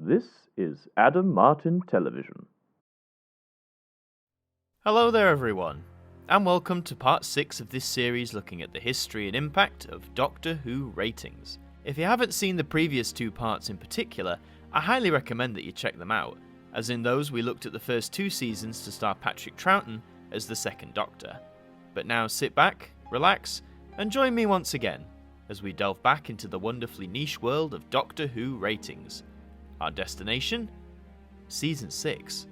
This is Adam Martin Television. Hello there everyone, and welcome to part 6 of this series looking at the history and impact of Doctor Who ratings. If you haven't seen the previous 2 parts in particular, I highly recommend that you check them out, as in those we looked at the first 2 seasons to star Patrick Troughton as the second Doctor. But now sit back, relax, and join me once again as we delve back into the wonderfully niche world of Doctor Who ratings. Our destination? Season 6.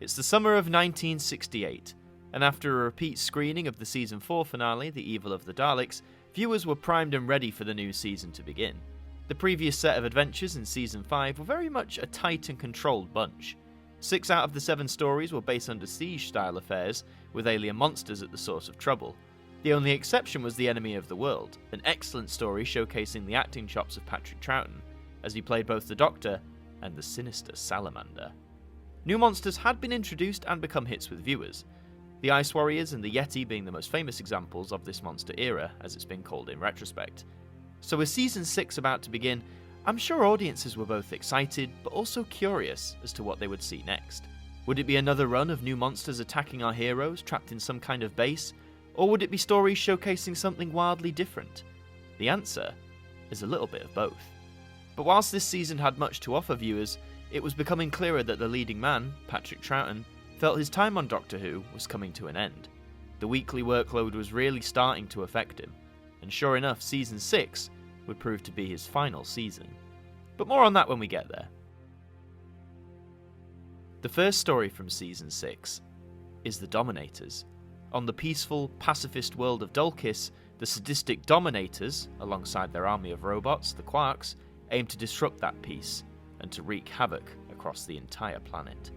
It's the summer of 1968, and after a repeat screening of the Season 4 finale, The Evil of the Daleks, viewers were primed and ready for the new season to begin. The previous set of adventures in Season 5 were very much a tight and controlled bunch. 6 out of the 7 stories were base under siege-style affairs, with alien monsters at the source of trouble. The only exception was The Enemy of the World, an excellent story showcasing the acting chops of Patrick Troughton, as he played both the Doctor and the sinister Salamander. New monsters had been introduced and become hits with viewers, the Ice Warriors and the Yeti being the most famous examples of this monster era, as it's been called in retrospect. So with Season 6 about to begin, I'm sure audiences were both excited but also curious as to what they would see next. Would it be another run of new monsters attacking our heroes trapped in some kind of base, or would it be stories showcasing something wildly different? The answer is a little bit of both. But whilst this season had much to offer viewers, it was becoming clearer that the leading man, Patrick Troughton, felt his time on Doctor Who was coming to an end. The weekly workload was really starting to affect him, and sure enough, Season 6 would prove to be his final season. But more on that when we get there. The first story from Season 6 is The Dominators. On the peaceful, pacifist world of Dulcis, the sadistic Dominators, alongside their army of robots, the Quarks, aim to disrupt that peace and to wreak havoc across the entire planet.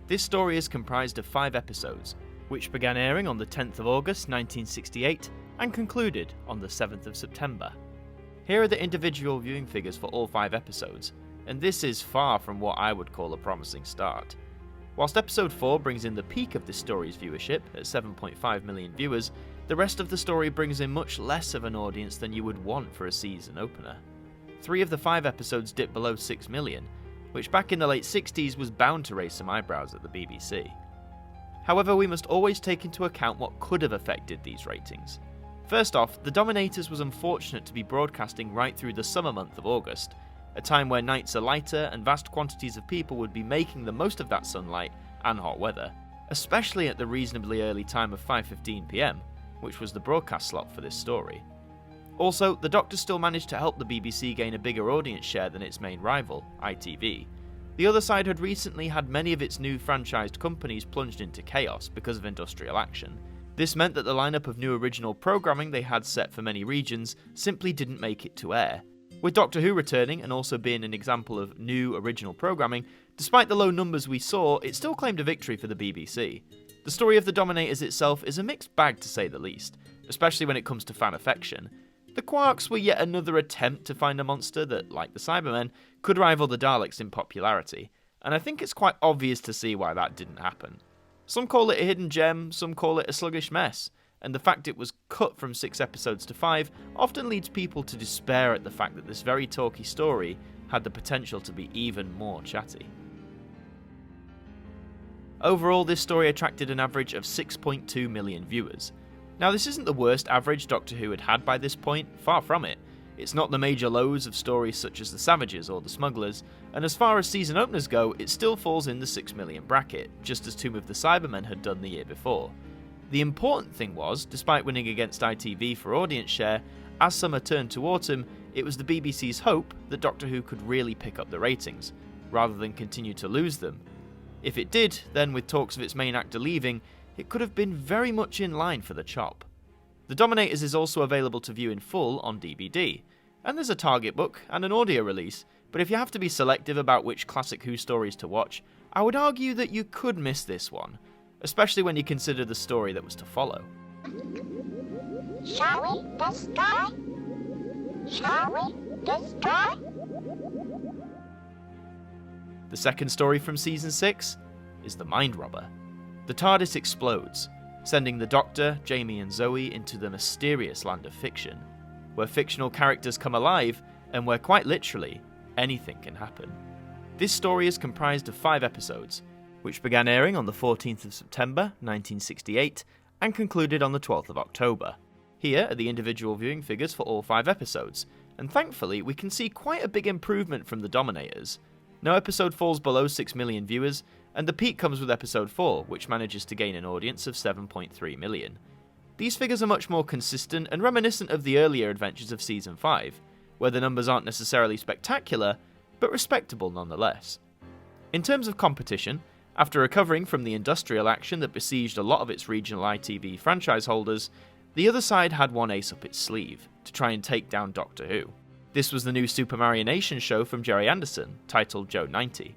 This story is comprised of 5 episodes, which began airing on the 10th of August 1968 and concluded on the 7th of September. Here are the individual viewing figures for all 5 episodes, and this is far from what I would call a promising start. Whilst episode 4 brings in the peak of this story's viewership at 7.5 million viewers, the rest of the story brings in much less of an audience than you would want for a season opener. 3 of the 5 episodes dip below 6 million, which back in the late 60s was bound to raise some eyebrows at the BBC. However, we must always take into account what could have affected these ratings. First off, The Dominators was unfortunate to be broadcasting right through the summer month of August, a time where nights are lighter and vast quantities of people would be making the most of that sunlight and hot weather, especially at the reasonably early time of 5:15 PM, which was the broadcast slot for this story. Also, the Doctor still managed to help the BBC gain a bigger audience share than its main rival, ITV. The other side had recently had many of its new franchised companies plunged into chaos because of industrial action. This meant that the lineup of new original programming they had set for many regions simply didn't make it to air. With Doctor Who returning and also being an example of new original programming, despite the low numbers we saw, it still claimed a victory for the BBC. The story of the Dominators itself is a mixed bag to say the least, especially when it comes to fan affection. The Quarks were yet another attempt to find a monster that, like the Cybermen, could rival the Daleks in popularity, and I think it's quite obvious to see why that didn't happen. Some call it a hidden gem, some call it a sluggish mess, and the fact it was cut from 6 episodes to 5 often leads people to despair at the fact that this very talky story had the potential to be even more chatty. Overall, this story attracted an average of 6.2 million viewers. Now, this isn't the worst average Doctor Who had had by this point, far from it. It's not the major lows of stories such as The Savages or The Smugglers, and as far as season openers go, it still falls in the 6 million bracket, just as Tomb of the Cybermen had done the year before. The important thing was, despite winning against ITV for audience share, as summer turned to autumn, it was the BBC's hope that Doctor Who could really pick up the ratings, rather than continue to lose them. If it did, then with talks of its main actor leaving, it could have been very much in line for the chop. The Dominators is also available to view in full on DVD, and there's a target book and an audio release, but if you have to be selective about which classic Who stories to watch, I would argue that you could miss this one, especially when you consider the story that was to follow. Shall we destroy? Shall we destroy? The second story from Season 6 is The Mind Robber. The TARDIS explodes, sending the Doctor, Jamie and Zoe into the mysterious land of fiction, where fictional characters come alive and where quite literally, anything can happen. This story is comprised of 5 episodes, which began airing on the 14th of September 1968 and concluded on the 12th of October. Here are the individual viewing figures for all 5 episodes, and thankfully we can see quite a big improvement from the Dominators. No episode falls below 6 million viewers, and the peak comes with episode 4, which manages to gain an audience of 7.3 million. These figures are much more consistent and reminiscent of the earlier adventures of Season 5, where the numbers aren't necessarily spectacular, but respectable nonetheless. In terms of competition, after recovering from the industrial action that besieged a lot of its regional ITV franchise holders, the other side had one ace up its sleeve, to try and take down Doctor Who. This was the new Super Marionation show from Gerry Anderson, titled Joe 90.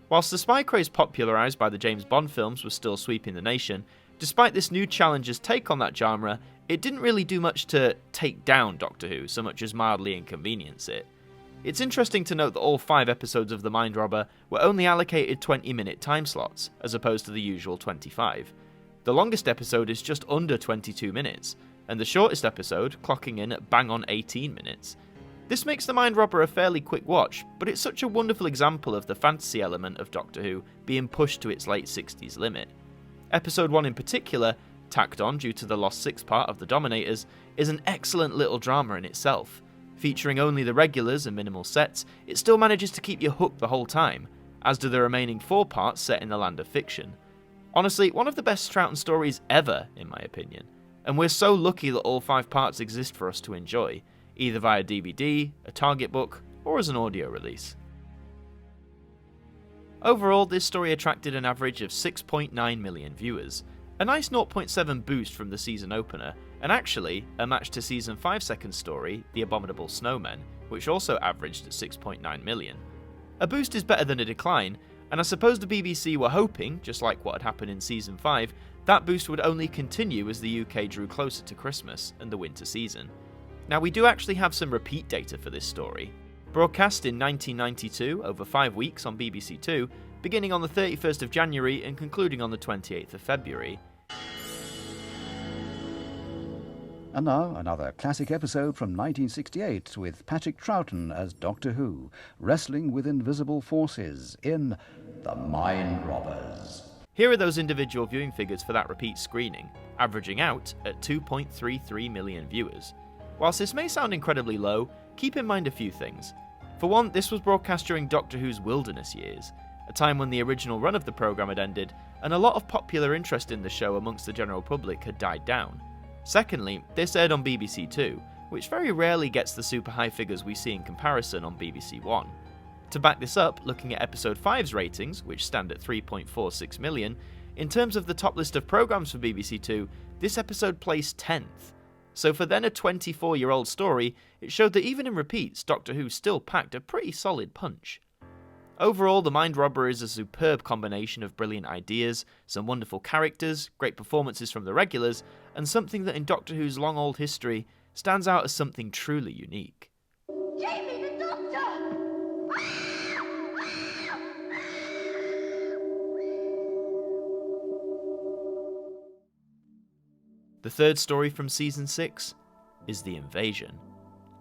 Whilst the spy craze popularised by the James Bond films was still sweeping the nation, despite this new challenger's take on that genre, it didn't really do much to take down Doctor Who so much as mildly inconvenience it. It's interesting to note that all 5 episodes of The Mind Robber were only allocated 20-minute time slots, as opposed to the usual 25. The longest episode is just under 22 minutes, and the shortest episode clocking in at bang on 18 minutes. This makes The Mind Robber a fairly quick watch, but it's such a wonderful example of the fantasy element of Doctor Who being pushed to its late 60s limit. Episode 1 in particular, tacked on due to the lost 6th part of The Dominators, is an excellent little drama in itself. Featuring only the regulars and minimal sets, it still manages to keep you hooked the whole time, as do the remaining 4 parts set in the land of fiction. Honestly, one of the best Troughton stories ever, in my opinion, and we're so lucky that all 5 parts exist for us to enjoy, either via DVD, a Target book, or as an audio release. Overall, this story attracted an average of 6.9 million viewers, a nice 0.7 boost from the season opener, and actually a match to Season 5's second story, The Abominable Snowmen, which also averaged at 6.9 million. A boost is better than a decline, and I suppose the BBC were hoping, just like what had happened in Season 5, that boost would only continue as the UK drew closer to Christmas and the winter season. Now, we do actually have some repeat data for this story. Broadcast in 1992 over 5 weeks on BBC Two, beginning on the 31st of January and concluding on the 28th of February. And now, another classic episode from 1968 with Patrick Troughton as Doctor Who, wrestling with invisible forces in The Mind Robbers. Here are those individual viewing figures for that repeat screening, averaging out at 2.33 million viewers. Whilst this may sound incredibly low, keep in mind a few things. For one, this was broadcast during Doctor Who's wilderness years, a time when the original run of the programme had ended, and a lot of popular interest in the show amongst the general public had died down. Secondly, this aired on BBC Two, which very rarely gets the super high figures we see in comparison on BBC One. To back this up, looking at episode 5's ratings, which stand at 3.46 million, in terms of the top list of programmes for BBC Two, this episode placed 10th. So for then a 24-year-old story, it showed that even in repeats, Doctor Who still packed a pretty solid punch. Overall, The Mind Robber is a superb combination of brilliant ideas, some wonderful characters, great performances from the regulars, and something that in Doctor Who's long old history stands out as something truly unique. Jamie, the doctor! The third story from Season 6 is The Invasion.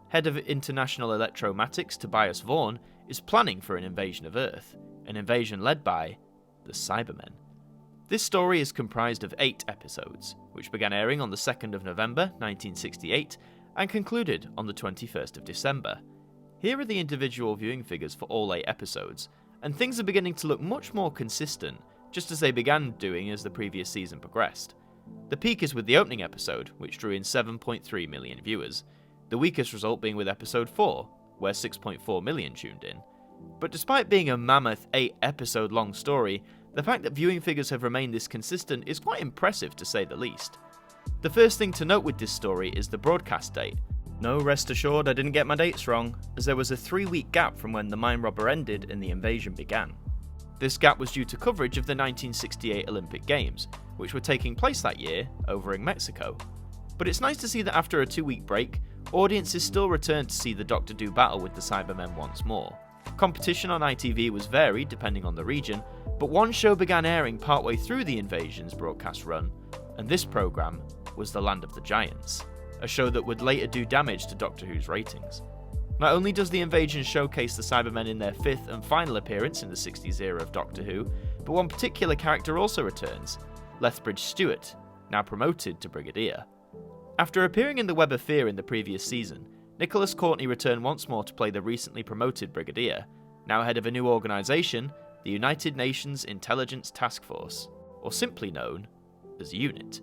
Head of International Electromatics Tobias Vaughan is planning for an invasion of Earth, an invasion led by the Cybermen. This story is comprised of 8 episodes, which began airing on the 2nd of November 1968 and concluded on the 21st of December. Here are the individual viewing figures for all 8 episodes, and things are beginning to look much more consistent, just as they began doing as the previous season progressed. The peak is with the opening episode, which drew in 7.3 million viewers, the weakest result being with episode 4, where 6.4 million tuned in. But despite being a mammoth 8-episode long story, the fact that viewing figures have remained this consistent is quite impressive to say the least. The first thing to note with this story is the broadcast date. No, rest assured I didn't get my dates wrong, as there was a 3-week gap from when The Mind Robber ended and the invasion began. This gap was due to coverage of the 1968 Olympic Games, which were taking place that year over in Mexico. But it's nice to see that after a 2-week break, audiences still returned to see the Doctor do battle with the Cybermen once more. Competition on ITV was varied depending on the region, but one show began airing partway through the invasion's broadcast run, and this programme was The Land of the Giants, a show that would later do damage to Doctor Who's ratings. Not only does the invasion showcase the Cybermen in their 5th and final appearance in the 60s era of Doctor Who, but one particular character also returns, Lethbridge Stewart, now promoted to Brigadier. After appearing in the Web of Fear in the previous season, Nicholas Courtney returned once more to play the recently promoted Brigadier, now head of a new organisation, the United Nations Intelligence Task Force, or simply known as UNIT.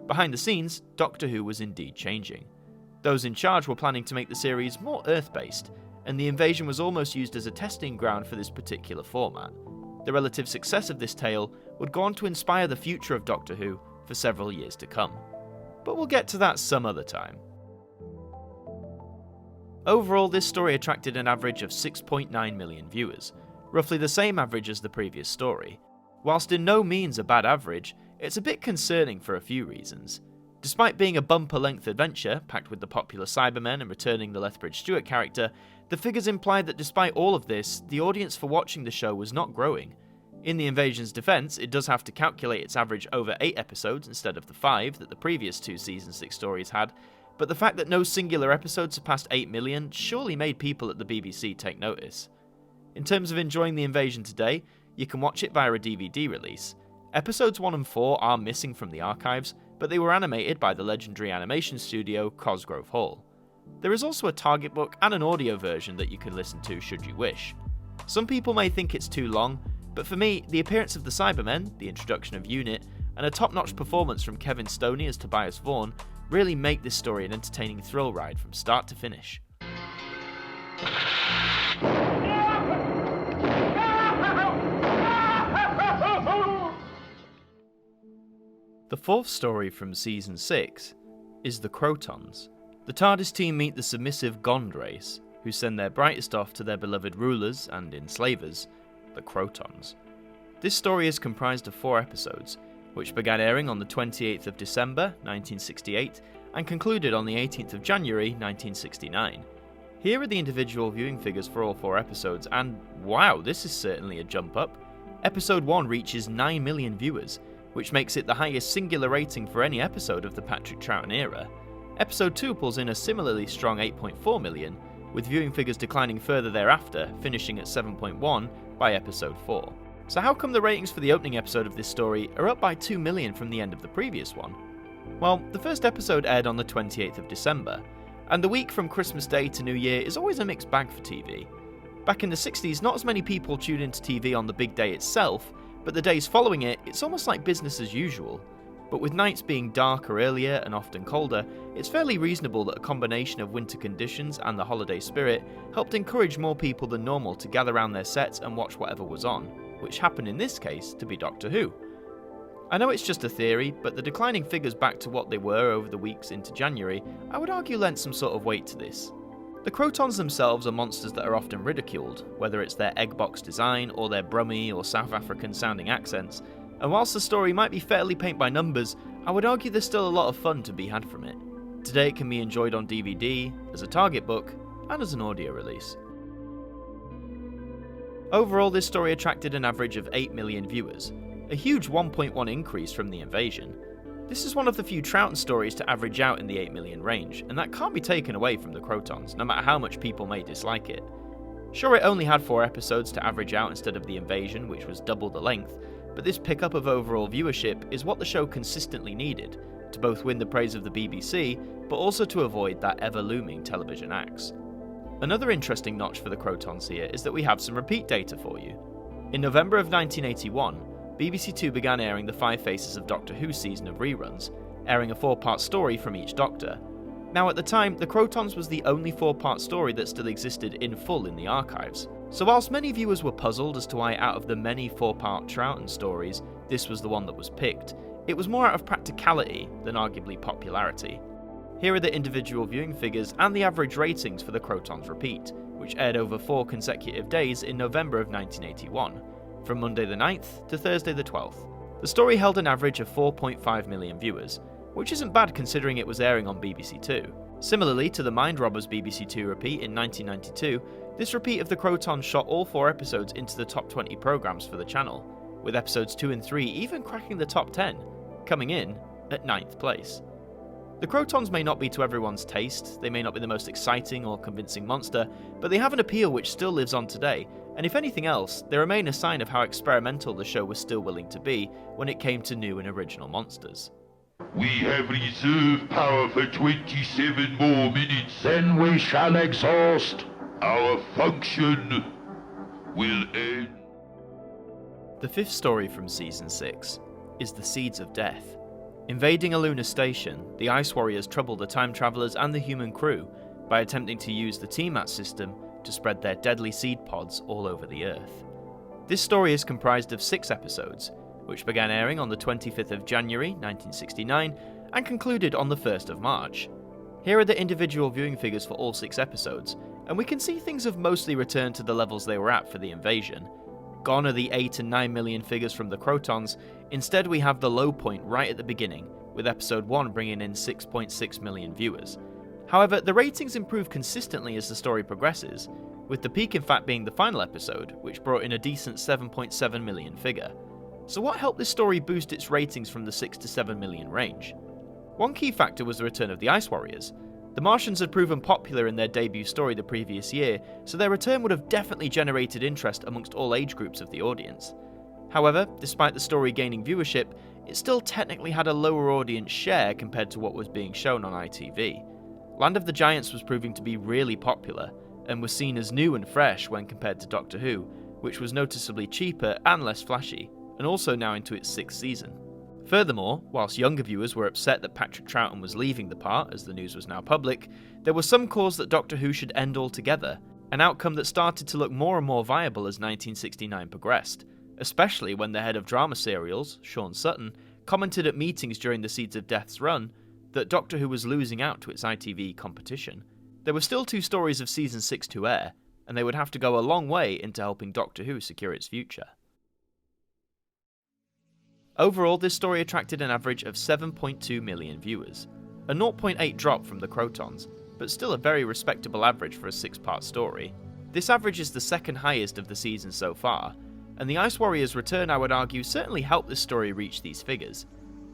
Behind the scenes, Doctor Who was indeed changing. Those in charge were planning to make the series more Earth-based, and the invasion was almost used as a testing ground for this particular format. The relative success of this tale would go on to inspire the future of Doctor Who for several years to come. But we'll get to that some other time. Overall, this story attracted an average of 6.9 million viewers, roughly the same average as the previous story. Whilst in no means a bad average, it's a bit concerning for a few reasons. Despite being a bumper-length adventure, packed with the popular Cybermen and returning the Lethbridge Stewart character, the figures imply that despite all of this, the audience for watching the show was not growing. In the invasion's defence, it does have to calculate its average over 8 episodes instead of the 5 that the previous 2 Season 6 stories had, but the fact that no singular episode surpassed 8 million surely made people at the BBC take notice. In terms of enjoying the invasion today, you can watch it via a DVD release. Episodes 1 and 4 are missing from the archives, but they were animated by the legendary animation studio Cosgrove Hall. There is also a target book and an audio version that you can listen to should you wish. Some people may think it's too long, but for me, the appearance of the Cybermen, the introduction of UNIT, and a top-notch performance from Kevin Stoney as Tobias Vaughan really make this story an entertaining thrill ride from start to finish. The 4th story from Season 6 is the Krotons. The TARDIS team meet the submissive Gond race, who send their brightest off to their beloved rulers and enslavers, the Krotons. This story is comprised of 4 episodes, which began airing on the 28th of December 1968 and concluded on the 18th of January 1969. Here are the individual viewing figures for all 4 episodes, and wow, this is certainly a jump up. Episode 1 reaches 9 million viewers, which makes it the highest singular rating for any episode of the Patrick Troughton era. Episode 2 pulls in a similarly strong 8.4 million, with viewing figures declining further thereafter, finishing at 7.1 by episode 4. So how come the ratings for the opening episode of this story are up by 2 million from the end of the previous one? Well, the first episode aired on the 28th of December, and the week from Christmas Day to New Year is always a mixed bag for TV. Back in the 60s, not as many people tuned into TV on the big day itself, but the days following it, it's almost like business as usual. But with nights being darker earlier and often colder, it's fairly reasonable that a combination of winter conditions and the holiday spirit helped encourage more people than normal to gather around their sets and watch whatever was on, which happened in this case to be Doctor Who. I know it's just a theory, but the declining figures back to what they were over the weeks into January, I would argue lent some sort of weight to this. The Krotons themselves are monsters that are often ridiculed, whether it's their egg box design or their Brummie or South African sounding accents, and whilst the story might be fairly paint by numbers, I would argue there's still a lot of fun to be had from it. Today it can be enjoyed on DVD, as a target book, and as an audio release. Overall, this story attracted an average of 8 million viewers, a huge 1.1 increase from the invasion. This is one of the few Troughton stories to average out in the 8 million range, and that can't be taken away from the Krotons, no matter how much people may dislike it. Sure, it only had 4 episodes to average out instead of the invasion, which was double the length, but this pickup of overall viewership is what the show consistently needed, to both win the praise of the BBC, but also to avoid that ever-looming television axe. Another interesting notch for the Krotons here is that we have some repeat data for you. In November of 1981, BBC Two began airing the 5 Faces of Doctor Who season of reruns, airing a 4-part story from each Doctor. Now at the time, the Krotons was the only 4-part story that still existed in full in the archives. So whilst many viewers were puzzled as to why out of the many 4-part Troughton stories, this was the one that was picked, it was more out of practicality than arguably popularity. Here are the individual viewing figures and the average ratings for the Krotons repeat, which aired over 4 consecutive days in November of 1981, from Monday the 9th to Thursday the 12th. The story held an average of 4.5 million viewers, which isn't bad considering it was airing on BBC Two. Similarly to the Mind Robbers BBC Two repeat in 1992, this repeat of the Krotons shot all 4 episodes into the top 20 programmes for the channel, with episodes 2 and 3 even cracking the top 10, coming in at 9th place. The Krotons may not be to everyone's taste, they may not be the most exciting or convincing monster, but they have an appeal which still lives on today, and if anything else, they remain a sign of how experimental the show was still willing to be when it came to new and original monsters. We have reserve power for 27 more minutes. Then we shall exhaust. Our function will end. The fifth story from Season 6 is The Seeds of Death. Invading a lunar station, the Ice Warriors trouble the time travelers and the human crew by attempting to use the TMAT system to spread their deadly seed pods all over the Earth. This story is comprised of 6 episodes, which began airing on the 25th of January 1969 and concluded on the 1st of March. Here are the individual viewing figures for all 6 episodes, and we can see things have mostly returned to the levels they were at for the invasion. Gone are the 8 and 9 million figures from the Krotons. Instead, we have the low point right at the beginning, with episode 1 bringing in 6.6 million viewers. However, the ratings improve consistently as the story progresses, with the peak in fact being the final episode, which brought in a decent 7.7 million figure. So what helped this story boost its ratings from the 6 to 7 million range? One key factor was the return of the Ice Warriors. The Martians had proven popular in their debut story the previous year, so their return would have definitely generated interest amongst all age groups of the audience. However, despite the story gaining viewership, it still technically had a lower audience share compared to what was being shown on ITV. Land of the Giants was proving to be really popular, and was seen as new and fresh when compared to Doctor Who, which was noticeably cheaper and less flashy, and also now into its 6th season. Furthermore, whilst younger viewers were upset that Patrick Troughton was leaving the part as the news was now public, there was some cause that Doctor Who should end altogether, an outcome that started to look more and more viable as 1969 progressed, especially when the head of drama serials, Sean Sutton, commented at meetings during the Seeds of Death's run that Doctor Who was losing out to its ITV competition. There were still 2 stories of Season 6 to air, and they would have to go a long way into helping Doctor Who secure its future. Overall, this story attracted an average of 7.2 million viewers, a 0.8 drop from the Krotons, but still a very respectable average for a 6-part story. This average is the 2nd highest of the season so far, and the Ice Warriors' return, I would argue, certainly helped this story reach these figures.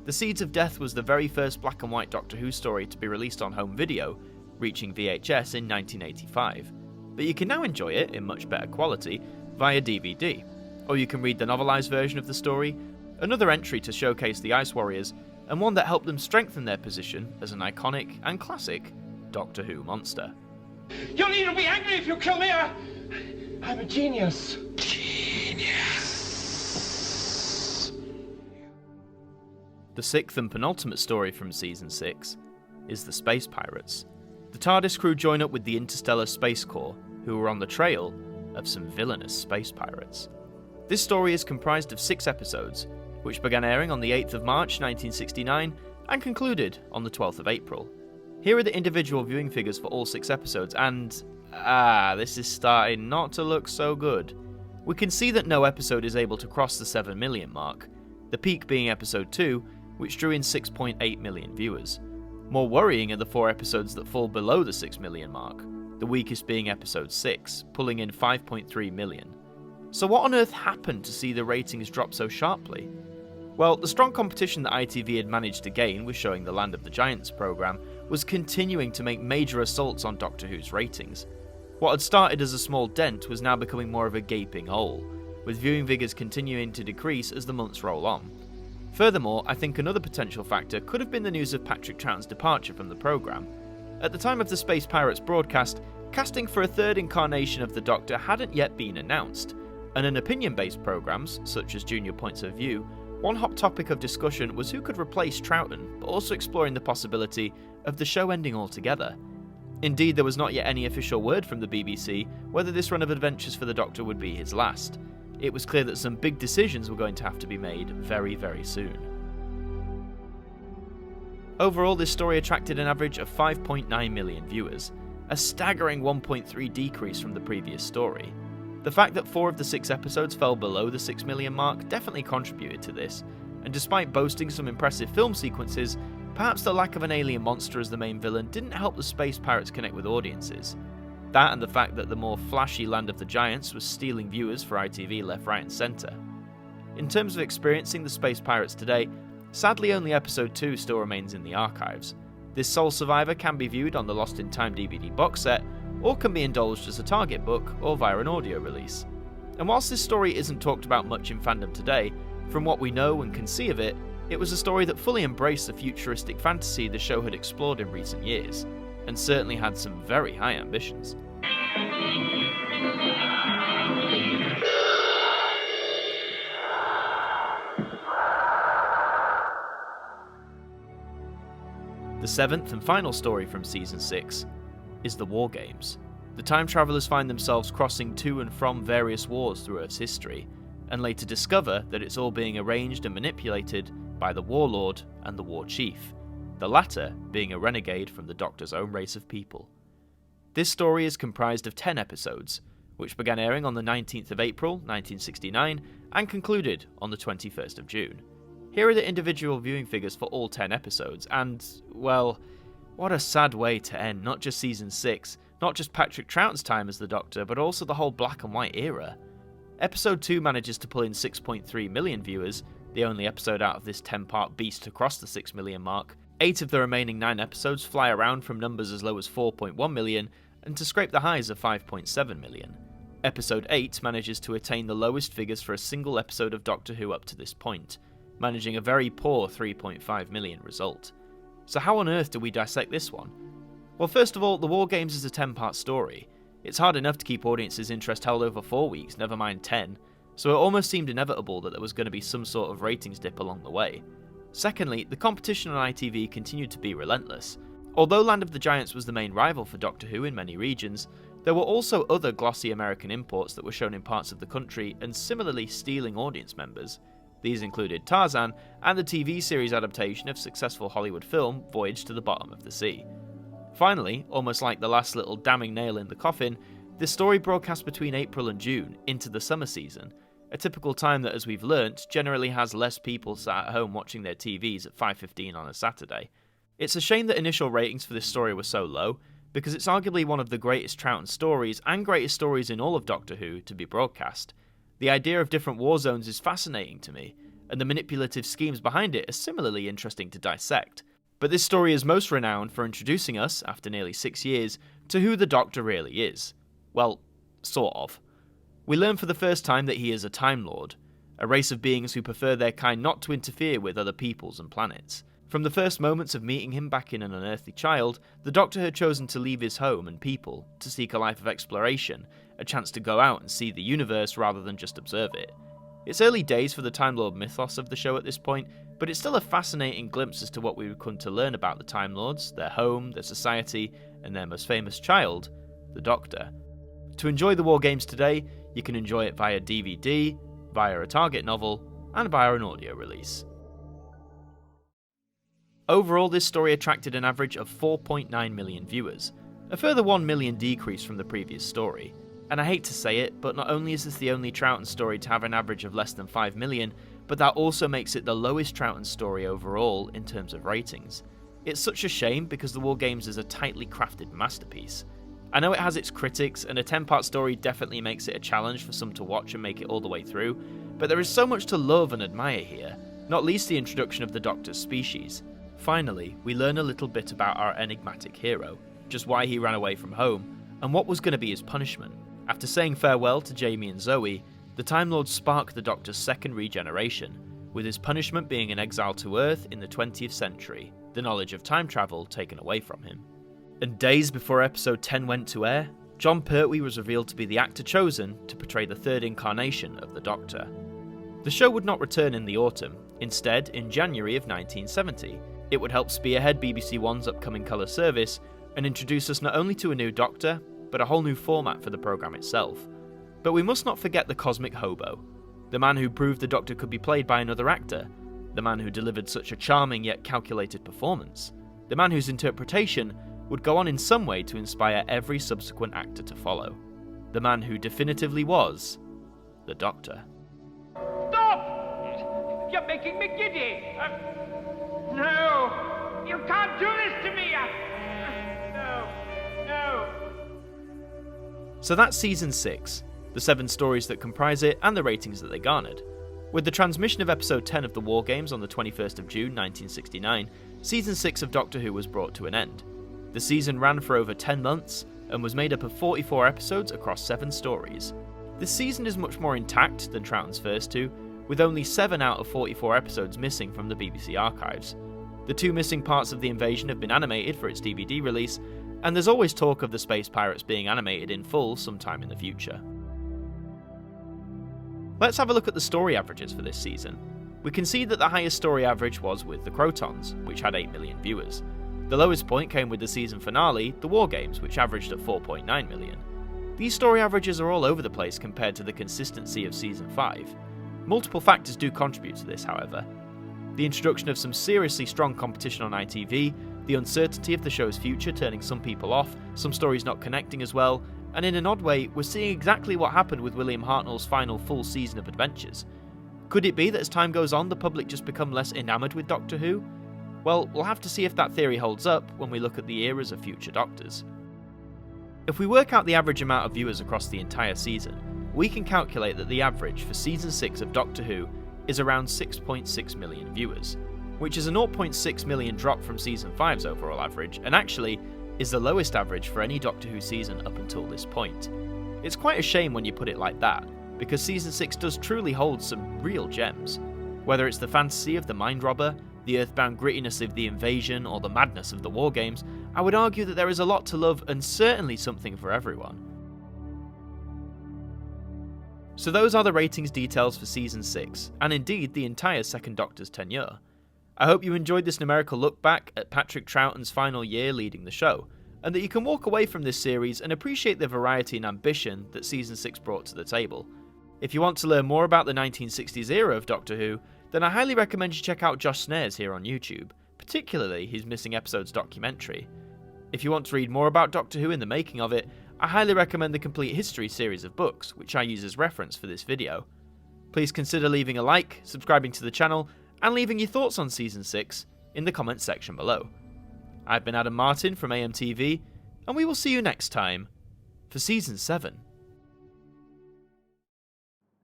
The Seeds of Death was the very first black and white Doctor Who story to be released on home video, reaching VHS in 1985, but you can now enjoy it in much better quality via DVD, or you can read the novelised version of the story, another entry to showcase the Ice Warriors, and one that helped them strengthen their position as an iconic and classic Doctor Who monster. You'll either be angry if you kill me or... I'm a genius. The 6th and penultimate story from Season 6 is The Space Pirates. The TARDIS crew join up with the Interstellar Space Corps, who are on the trail of some villainous space pirates. This story is comprised of 6 episodes, which began airing on the 8th of March 1969 and concluded on the 12th of April. Here are the individual viewing figures for all 6 episodes, and this is starting not to look so good. We can see that no episode is able to cross the 7 million mark, the peak being episode 2, which drew in 6.8 million viewers. More worrying are the 4 episodes that fall below the 6 million mark, the weakest being episode 6, pulling in 5.3 million. So what on earth happened to see the ratings drop so sharply? Well, the strong competition that ITV had managed to gain with showing the Land of the Giants programme was continuing to make major assaults on Doctor Who's ratings. What had started as a small dent was now becoming more of a gaping hole, with viewing figures continuing to decrease as the months roll on. Furthermore, I think another potential factor could have been the news of Patrick Troughton's departure from the programme. At the time of the Space Pirates broadcast, casting for a 3rd incarnation of the Doctor hadn't yet been announced, and in opinion-based programmes, such as Junior Points of View, one hot topic of discussion was who could replace Troughton, but also exploring the possibility of the show ending altogether. Indeed, there was not yet any official word from the BBC whether this run of adventures for the Doctor would be his last. It was clear that some big decisions were going to have to be made very, very soon. Overall, this story attracted an average of 5.9 million viewers, a staggering 1.3 decrease from the previous story. The fact that 4 of the 6 episodes fell below the 6 million mark definitely contributed to this, and despite boasting some impressive film sequences, perhaps the lack of an alien monster as the main villain didn't help the Space Pirates connect with audiences. That and the fact that the more flashy Land of the Giants was stealing viewers for ITV left, right and centre. In terms of experiencing the Space Pirates today, sadly only episode 2 still remains in the archives. This sole survivor can be viewed on the Lost in Time DVD box set, or can be indulged as a Target book or via an audio release. And whilst this story isn't talked about much in fandom today, from what we know and can see of it, it was a story that fully embraced the futuristic fantasy the show had explored in recent years, and certainly had some very high ambitions. The seventh and final story from Season 6 is the War Games. The time travelers find themselves crossing to and from various wars through Earth's history, and later discover that it's all being arranged and manipulated by the Warlord and the War Chief, the latter being a renegade from the Doctor's own race of people. This story is comprised of 10 episodes, which began airing on the 19th of April 1969 and concluded on the 21st of June. Here are the individual viewing figures for all 10 episodes, and, well, what a sad way to end not just Season 6, not just Patrick Troughton's time as the Doctor, but also the whole black and white era. Episode 2 manages to pull in 6.3 million viewers, the only episode out of this 10-part beast to cross the 6 million mark. 8 of the remaining 9 episodes fly around from numbers as low as 4.1 million, and to scrape the highs of 5.7 million. Episode 8 manages to attain the lowest figures for a single episode of Doctor Who up to this point, managing a very poor 3.5 million result. So how on earth do we dissect this one? Well, first of all, the War Games is a 10-part story. It's hard enough to keep audiences' interest held over 4 weeks, never mind 10, so it almost seemed inevitable that there was going to be some sort of ratings dip along the way. Secondly, the competition on ITV continued to be relentless. Although Land of the Giants was the main rival for Doctor Who in many regions, there were also other glossy American imports that were shown in parts of the country and similarly stealing audience members. These included Tarzan and the TV series adaptation of successful Hollywood film Voyage to the Bottom of the Sea. Finally, almost like the last little damning nail in the coffin, this story broadcast between April and June into the summer season, a typical time that, as we've learnt, generally has less people sat at home watching their TVs at 5:15 on a Saturday. It's a shame that initial ratings for this story were so low, because it's arguably one of the greatest Troughton stories and greatest stories in all of Doctor Who to be broadcast. The idea of different war zones is fascinating to me, and the manipulative schemes behind it are similarly interesting to dissect. But this story is most renowned for introducing us, after nearly 6 years, to who the Doctor really is. Well, sort of. We learn for the first time that he is a Time Lord, a race of beings who prefer their kind not to interfere with other peoples and planets. From the first moments of meeting him back in An Unearthly Child, the Doctor had chosen to leave his home and people to seek a life of exploration, a chance to go out and see the universe rather than just observe it. It's early days for the Time Lord mythos of the show at this point, but it's still a fascinating glimpse as to what we would come to learn about the Time Lords, their home, their society, and their most famous child, the Doctor. To enjoy the War Games today, you can enjoy it via DVD, via a Target novel, and via an audio release. Overall, this story attracted an average of 4.9 million viewers, a further 1 million decrease from the previous story. And I hate to say it, but not only is this the only Troughton story to have an average of less than 5 million, but that also makes it the lowest Troughton story overall in terms of ratings. It's such a shame because the War Games is a tightly crafted masterpiece. I know it has its critics, and a 10-part story definitely makes it a challenge for some to watch and make it all the way through, but there is so much to love and admire here, not least the introduction of the Doctor's species. Finally, we learn a little bit about our enigmatic hero, just why he ran away from home, and what was going to be his punishment. After saying farewell to Jamie and Zoe, the Time Lords spark the Doctor's second regeneration, with his punishment being an exile to Earth in the 20th century, the knowledge of time travel taken away from him. And days before episode 10 went to air, Jon Pertwee was revealed to be the actor chosen to portray the third incarnation of the Doctor. The show would not return in the autumn, instead in January of 1970. It would help spearhead BBC One's upcoming colour service and introduce us not only to a new Doctor, but a whole new format for the programme itself. But we must not forget the cosmic hobo, the man who proved the Doctor could be played by another actor, the man who delivered such a charming yet calculated performance, the man whose interpretation would go on in some way to inspire every subsequent actor to follow, the man who definitively was the Doctor. Stop! You're making me giddy. No! You can't do this to me! No! So that's Season 6, the 7 stories that comprise it and the ratings that they garnered. With the transmission of episode 10 of the War Games on the 21st of June 1969, season 6 of Doctor Who was brought to an end. The season ran for over 10 months and was made up of 44 episodes across 7 stories. This season is much more intact than Troughton's first two, with only 7 out of 44 episodes missing from the BBC archives. The 2 missing parts of the invasion have been animated for its DVD release, and there's always talk of the Space Pirates being animated in full sometime in the future. Let's have a look at the story averages for this season. We can see that the highest story average was with the Krotons, which had 8 million viewers. The lowest point came with the season finale, the War Games, which averaged at 4.9 million. These story averages are all over the place compared to the consistency of season 5. Multiple factors do contribute to this, however. The introduction of some seriously strong competition on ITV, the uncertainty of the show's future turning some people off, some stories not connecting as well, and in an odd way, we're seeing exactly what happened with William Hartnell's final full season of adventures. Could it be that as time goes on, the public just become less enamoured with Doctor Who? Well, we'll have to see if that theory holds up when we look at the eras of future Doctors. If we work out the average amount of viewers across the entire season, we can calculate that the average for season 6 of Doctor Who is around 6.6 million viewers, which is a 0.6 million drop from season 5's overall average, and actually is the lowest average for any Doctor Who season up until this point. It's quite a shame when you put it like that, because season 6 does truly hold some real gems. Whether it's the fantasy of the Mind Robber, the earthbound grittiness of the invasion, or the madness of the War Games, I would argue that there is a lot to love and certainly something for everyone. So those are the ratings details for season 6, and indeed the entire second Doctor's tenure. I hope you enjoyed this numerical look back at Patrick Troughton's final year leading the show, and that you can walk away from this series and appreciate the variety and ambition that season 6 brought to the table. If you want to learn more about the 1960s era of Doctor Who, then I highly recommend you check out Josh Snares here on YouTube, particularly his Missing Episodes documentary. If you want to read more about Doctor Who and the making of it, I highly recommend the Complete History series of books, which I use as reference for this video. Please consider leaving a like, subscribing to the channel, and leaving your thoughts on Season 6 in the comments section below. I've been Adam Martin from AMTV, and we will see you next time for Season 7.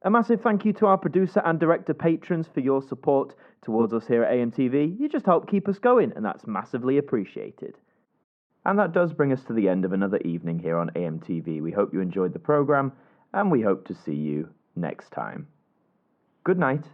A massive thank you to our producer and director patrons for your support towards us here at AMTV. You just help keep us going, and that's massively appreciated. And that does bring us to the end of another evening here on AMTV. We hope you enjoyed the programme, and we hope to see you next time. Good night.